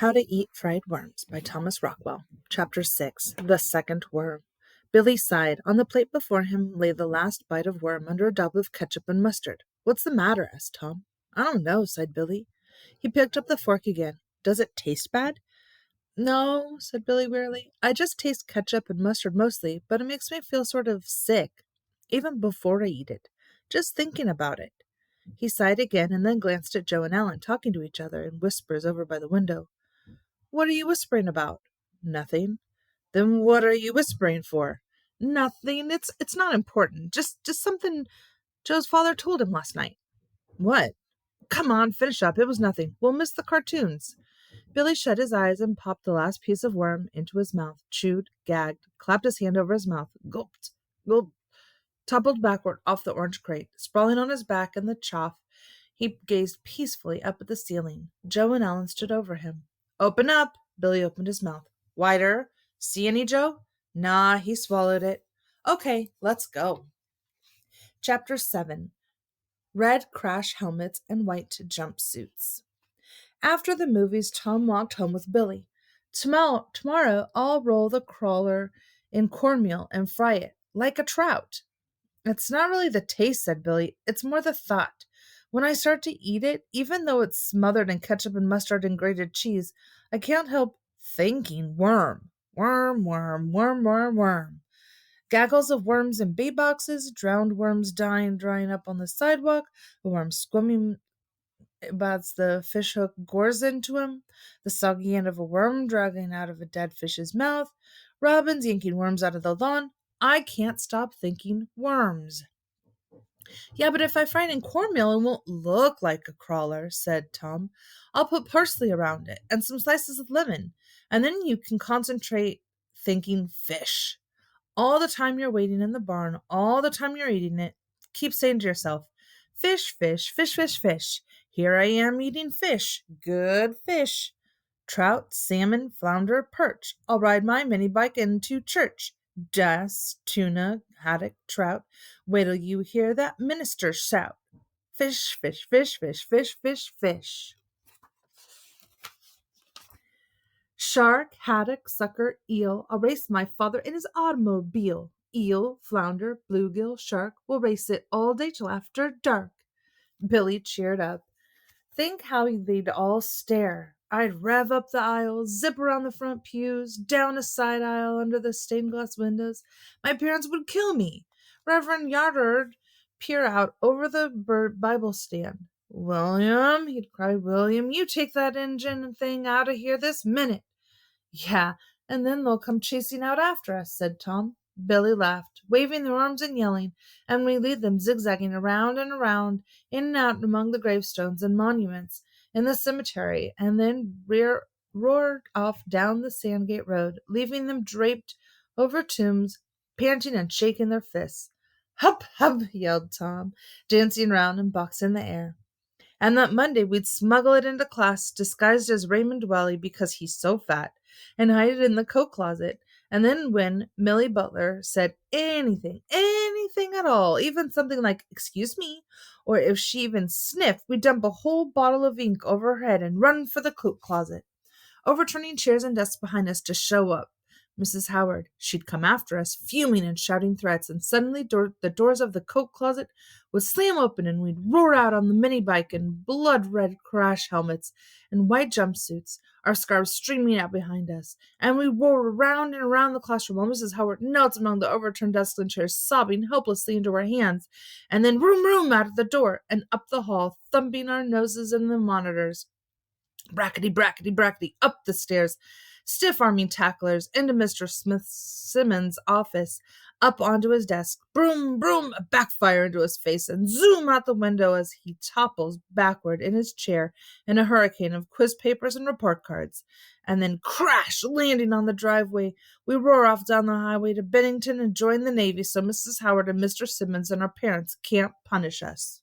How to Eat Fried Worms by Thomas Rockwell. Chapter 6. The Second Worm. Billy sighed. On the plate before him lay the last bite of worm under a daub of ketchup and mustard. "What's the matter?" asked Tom. "I don't know," sighed Billy. He picked up the fork again. "Does it taste bad?" "No," said Billy wearily. "I just taste ketchup and mustard mostly, but it makes me feel sort of sick, even before I eat it. Just thinking about it." He sighed again and then glanced at Joe and Ellen talking to each other in whispers over by the window. "What are you whispering about?" "Nothing." "Then what are you whispering for?" "Nothing. It's not important. Just something Joe's father told him last night." "What?" "Come on, finish up. It was nothing. We'll miss the cartoons." Billy shut his eyes and popped the last piece of worm into his mouth, chewed, gagged, clapped his hand over his mouth, gulped, gulped, toppled backward off the orange crate. Sprawling on his back in the trough, he gazed peacefully up at the ceiling. Joe and Ellen stood over him. "Open up!" Billy opened his mouth. "Wider. See any, Joe?" "Nah, he swallowed it." "Okay, let's go." Chapter 7. Red crash helmets and white jumpsuits. After the movies, Tom walked home with Billy. Tomorrow I'll roll the crawler in cornmeal and fry it like a trout." "It's not really the taste," said Billy. "It's more the thought. When I start to eat it, even though it's smothered in ketchup and mustard and grated cheese, I can't help thinking worm. Worm, worm, worm, worm, worm. Gaggles of worms in bait boxes, drowned worms drying up on the sidewalk, a worm swimming about the fish hook gores into him, the soggy end of a worm dragging out of a dead fish's mouth, robins yanking worms out of the lawn. I can't stop thinking worms." "Yeah, but if I fry it in cornmeal, it won't look like a crawler," said Tom. "I'll put parsley around it and some slices of lemon, and then you can concentrate thinking fish. All the time you're waiting in the barn, all the time you're eating it, keep saying to yourself, 'Fish, fish, fish, fish, fish. Here I am eating fish. Good fish. Trout, salmon, flounder, perch. I'll ride my mini bike into church. Bass, tuna, haddock, trout. Wait till you hear that minister shout. Fish, fish, fish, fish, fish, fish, fish. Shark, haddock, sucker, eel. I'll race my father in his automobile. Eel, flounder, bluegill, shark. We'll race it all day till after dark." Billy cheered up. "Think how they'd all stare. I'd rev up the aisle, zip around the front pews, down a side aisle under the stained glass windows. My parents would kill me. Reverend Yardard peer out over the Bible stand. 'William,' he'd cry, 'William, you take that engine thing out of here this minute.'" "Yeah, and then they'll come chasing out after us," said Tom. Billy laughed, waving their arms and yelling, and we lead them zigzagging around and around, in and out among the gravestones and monuments in the cemetery, and then roared off down the Sandgate Road, leaving them draped over tombs, panting and shaking their fists. "Hup, hup," yelled Tom, dancing round and boxing in the air. "And that Monday we'd smuggle it into class disguised as Raymond Dwelly because he's so fat, and hide it in the coat closet. And then when Millie Butler said anything at all, even something like 'excuse me,' or if she even sniffed, we'd dump a whole bottle of ink over her head and run for the coat closet, overturning chairs and desks behind us to show up Mrs. Howard. She'd come after us, fuming and shouting threats, and suddenly the doors of the coat closet would slam open and we'd roar out on the mini bike in blood-red crash helmets and white jumpsuits, our scarves streaming out behind us, and we'd roar around and around the classroom while Mrs. Howard knelt among the overturned desks and chairs, sobbing helplessly into her hands, and then room, room out of the door and up the hall, thumping our noses in the monitors. Brackety, brackety, brackety, up the stairs, stiff-arming tacklers, into Mr. Simmons' office, up onto his desk, broom, broom, a backfire into his face, and zoom out the window as he topples backward in his chair in a hurricane of quiz papers and report cards. And then crash, landing on the driveway, we roar off down the highway to Bennington and join the Navy so Mrs. Howard and Mr. Simmons and our parents can't punish us.